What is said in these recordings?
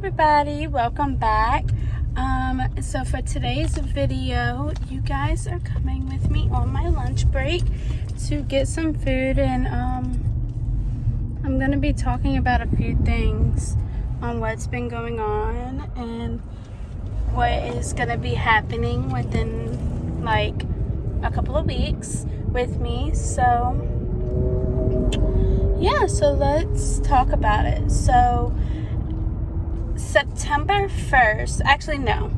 everybody, welcome back. So for today's video, you guys are coming with me on my lunch break to get some food, and I'm gonna be talking about a few things on what's been going on and what is gonna be happening within like a couple of weeks with me. So yeah, so let's talk about it. So September 1st, actually no,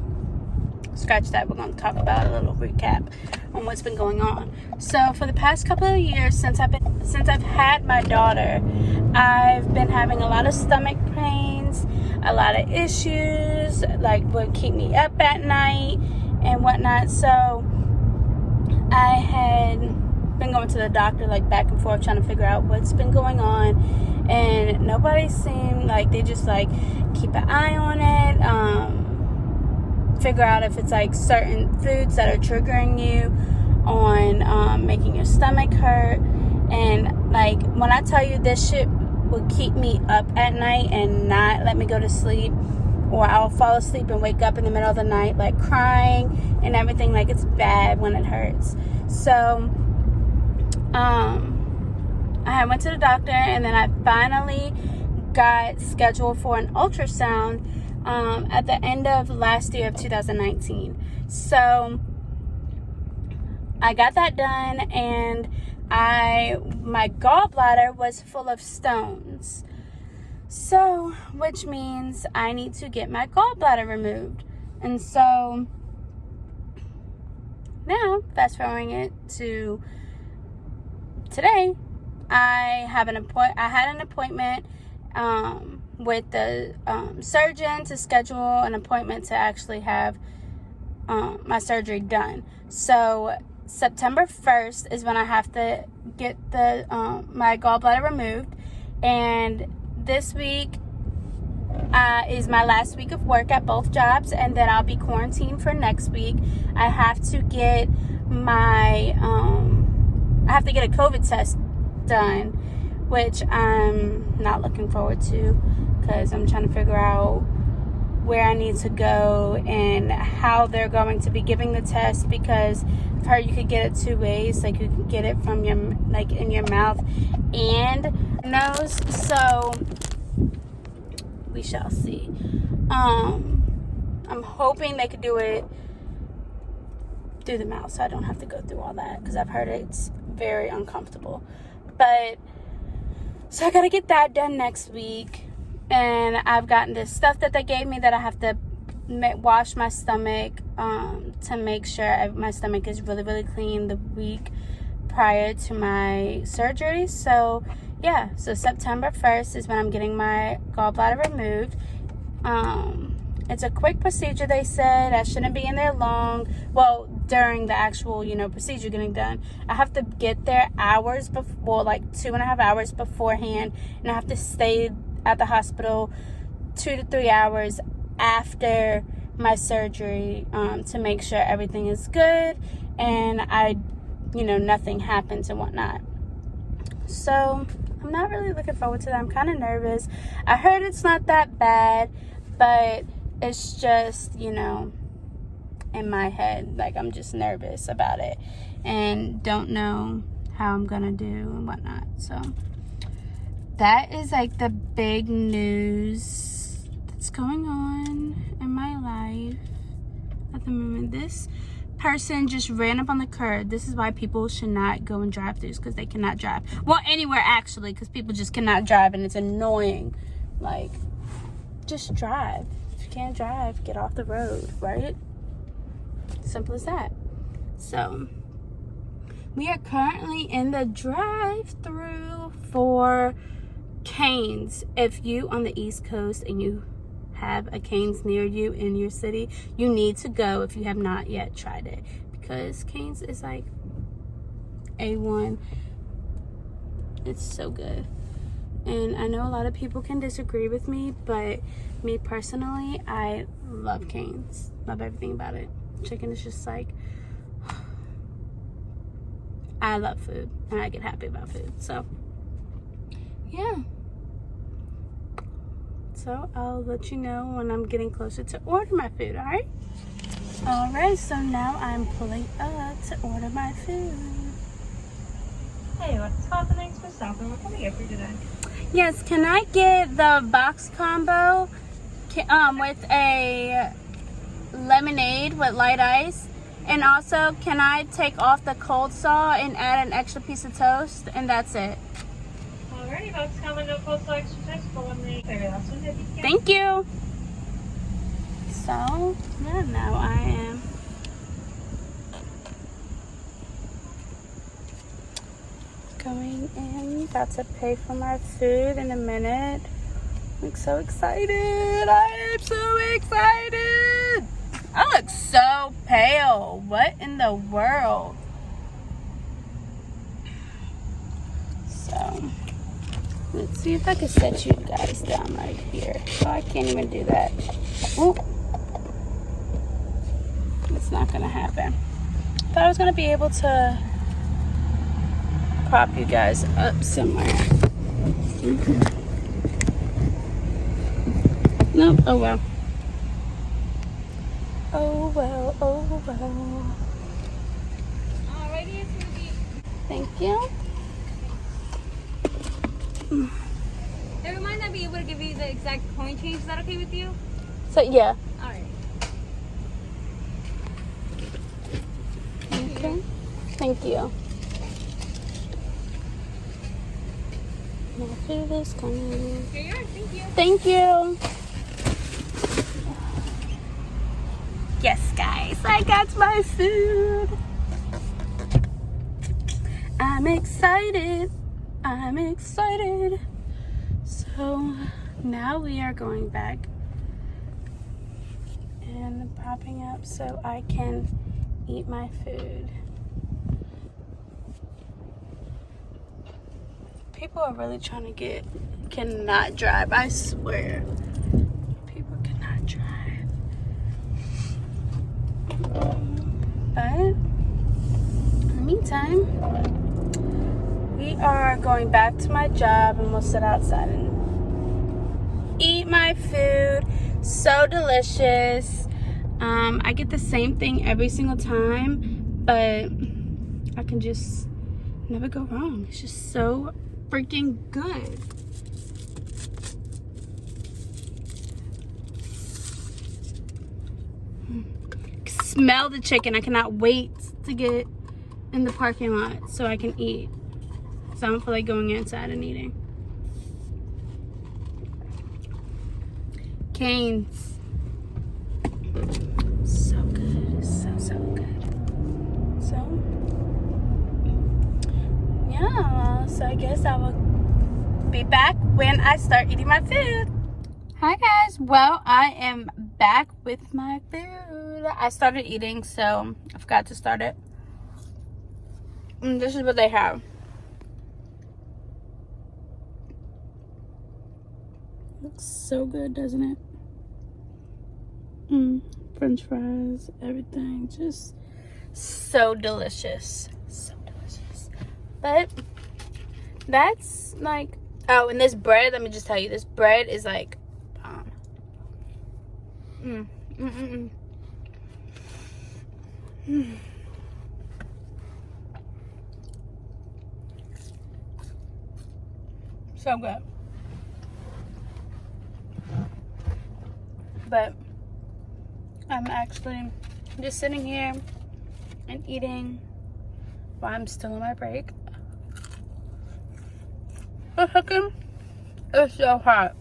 scratch that, we're going to talk about a little recap on what's been going on. So for the past couple of years since I've had my daughter, I've been having a lot of stomach pains, a lot of issues, like would keep me up at night and whatnot. So I had been going to the doctor like back and forth trying to figure out what's been going on, and nobody seemed like, they just like keep an eye on it, figure out if it's like certain foods that are triggering you on making your stomach hurt. And like when I tell you, this shit will keep me up at night and not let me go to sleep, or I'll fall asleep and wake up in the middle of the night like crying and everything. Like, it's bad when it hurts. So I went to the doctor, and then I finally got scheduled for an ultrasound at the end of last year of 2019. So I got that done, and my gallbladder was full of stones. So, which means I need to get my gallbladder removed. And so now, fast forwarding it to today, I had an appointment with the surgeon to schedule an appointment to actually have my surgery done. So September 1st is when I have to get my gallbladder removed, and this week is my last week of work at both jobs, and then I'll be quarantined for next week. I have to get a COVID test done, which I'm not looking forward to, because I'm trying to figure out where I need to go and how they're going to be giving the test, because I've heard you could get it two ways. Like, you can get it from your, like, in your mouth and nose. So we shall see. I'm hoping they could do it through the mouth, so I don't have to go through all that, because I've heard it's very uncomfortable. But so I gotta get that done next week, and I've gotten this stuff that they gave me that I have to wash my stomach to make sure my stomach is really, really clean the week prior to my surgery. So yeah, so September 1st is when I'm getting my gallbladder removed. It's a quick procedure, they said. I shouldn't be in there long. Well, during the actual, procedure getting done. I have to get there hours before, like 2.5 hours beforehand, and I have to stay at the hospital 2 to 3 hours after my surgery to make sure everything is good and nothing happens and whatnot. So I'm not really looking forward to that. I'm kind of nervous. I heard it's not that bad, but it's just, in my head, like, I'm just nervous about it and don't know how I'm gonna do and whatnot. So that is like the big news that's going on in my life at the moment. This person just ran up on the curb. This is why people should not go in drive-thrus, because they cannot drive. Well, anywhere actually, because people just cannot drive, and it's annoying. Like, just drive. If you can't drive, get off the road, right? Simple as that. So we are currently in the drive-thru for Cane's. If you on the East Coast and you have a Cane's near you in your city, you need to go if you have not yet tried it, because Cane's is like A1. It's so good. And I know a lot of people can disagree with me, but me personally, I love Cane's. Love everything about it. Chicken is just like, I love food, and I get happy about food. So yeah, So I'll let you know when I'm getting closer to order my food, alright? Alright, so now I'm pulling up to order my food. Hey, what's called the next for stopping? What can we get for you today? Yes, can I get the box combo with a lemonade with light ice? And also, can I take off the cold slaw and add an extra piece of toast? And that's it. Alrighty, box coming, no cold slaw, extra toast for one minute. Thank you. So, yeah, now I am going in, about to pay for my food in a minute. I'm so excited. I am so excited. I look so pale. What in the world? So, let's see if I can set you guys down right here. Oh, I can't even do that. Oop. It's not gonna happen. Thought I was gonna be able to prop you guys up somewhere. Nope. Oh well. Oh well. Oh well. Alrighty, it's gonna be. Thank you. Never mind, I'll be able to give you the exact coin change. Is that okay with you? So yeah. Alright. Okay. Thank you. My food is coming. Here you are. Thank you. Thank you. Yes, guys, I got my food. I'm excited. I'm excited. So now we are going back and popping up so I can eat my food. People are really trying to cannot drive, I swear. People cannot drive. But in the meantime, we are going back to my job and we'll sit outside and eat my food. So delicious. I get the same thing every single time, but I can just never go wrong. It's just so freaking good. Smell the chicken. I cannot wait to get in the parking lot so I can eat. So I don't feel like going inside and eating. Canes. So good. So good. So, yeah. So I guess I will be back when I start eating my food. Hi guys. Well, I am back with my food. I started eating, so I forgot to start it. And this is what they have. Looks so good, doesn't it? French fries, everything, just so delicious. So delicious. But that's like, oh, and this bread, let me just tell you, this bread is like so good. But I'm actually just sitting here and eating while I'm still on my break. The chicken is so hot.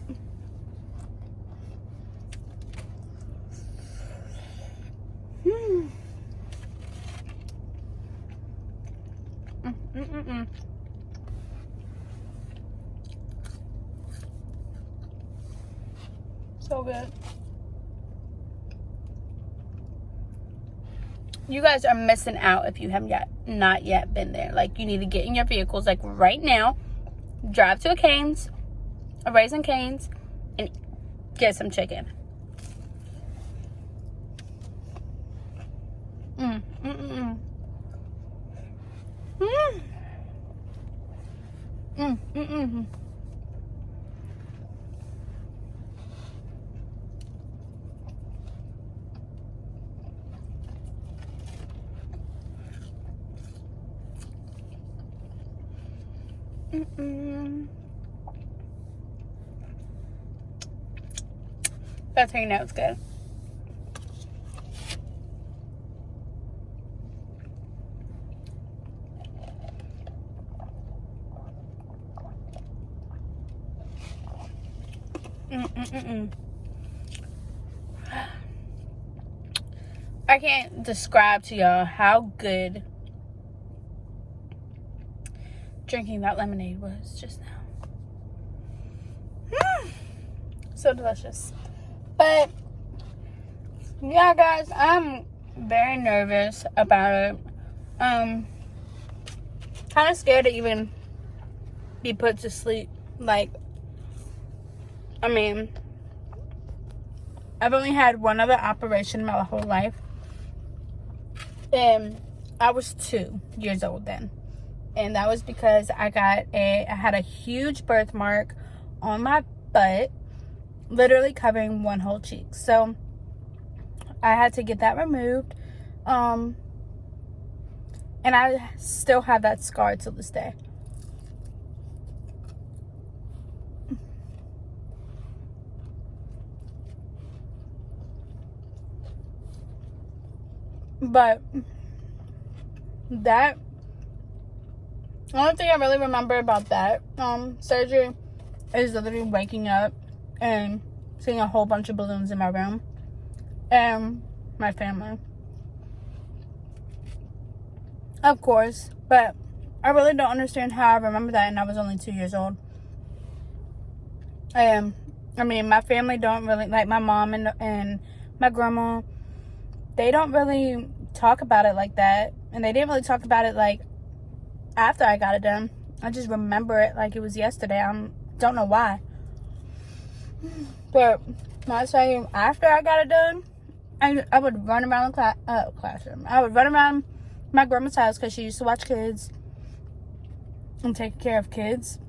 So good. You guys are missing out if you have not yet been there. Like, you need to get in your vehicles, like, right now. Drive to a Cane's, a Raising Cane's, and get some chicken. That's how you know it's good. I can't describe to y'all how good drinking that lemonade was just now. So delicious. But yeah, guys, I'm very nervous about it. Kind of scared to even be put to sleep. Like, I mean, I've only had one other operation my whole life, and I was 2 years old then, and that was because I had a huge birthmark on my butt, literally covering one whole cheek. So I had to get that removed, and I still have that scar to this day. But that, the only thing I really remember about that surgery is literally waking up and seeing a whole bunch of balloons in my room and my family, of course. But I really don't understand how I remember that, and I was only 2 years old. I mean, my family don't really, like my mom and my grandma, they don't really talk about it like that. And they didn't really talk about it like after I got it done. I just remember it like it was yesterday. I don't know why. But when I tell you, after I got it done, I would run around the classroom. I would run around my grandma's house because she used to watch kids and take care of kids.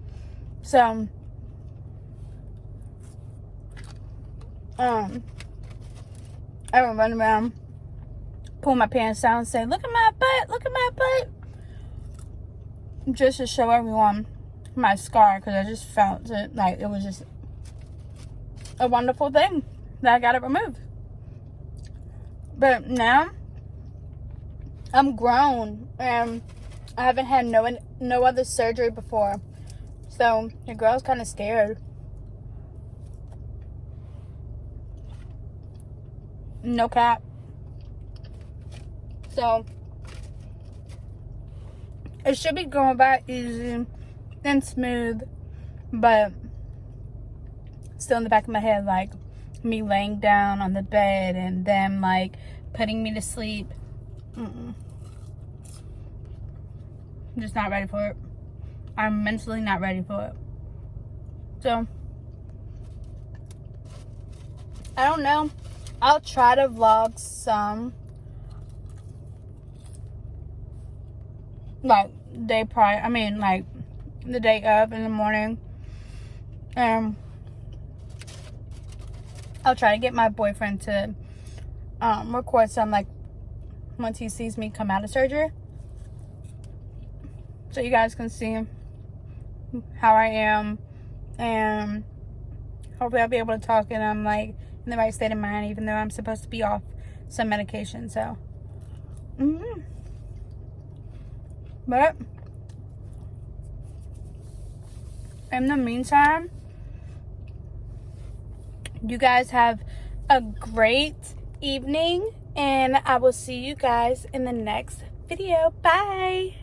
So, I would run around, pull my pants down and say, look at my butt, look at my butt. Just to show everyone my scar, because I just felt it, like it was just a wonderful thing that I got it removed. But now, I'm grown, and I haven't had no other surgery before. So, your girl's kind of scared. No cap. So, it should be going by easy and smooth, but still in the back of my head, like me laying down on the bed and them like putting me to sleep. I'm just not ready for it. I'm mentally not ready for it. So, I don't know. I'll try to vlog some, like, like, the day of in the morning. I'll try to get my boyfriend to record some, like, once he sees me come out of surgery, so you guys can see how I am, and hopefully I'll be able to talk and I'm, like, in the right state of mind, even though I'm supposed to be off some medication. So, but in the meantime, you guys have a great evening, and I will see you guys in the next video. Bye.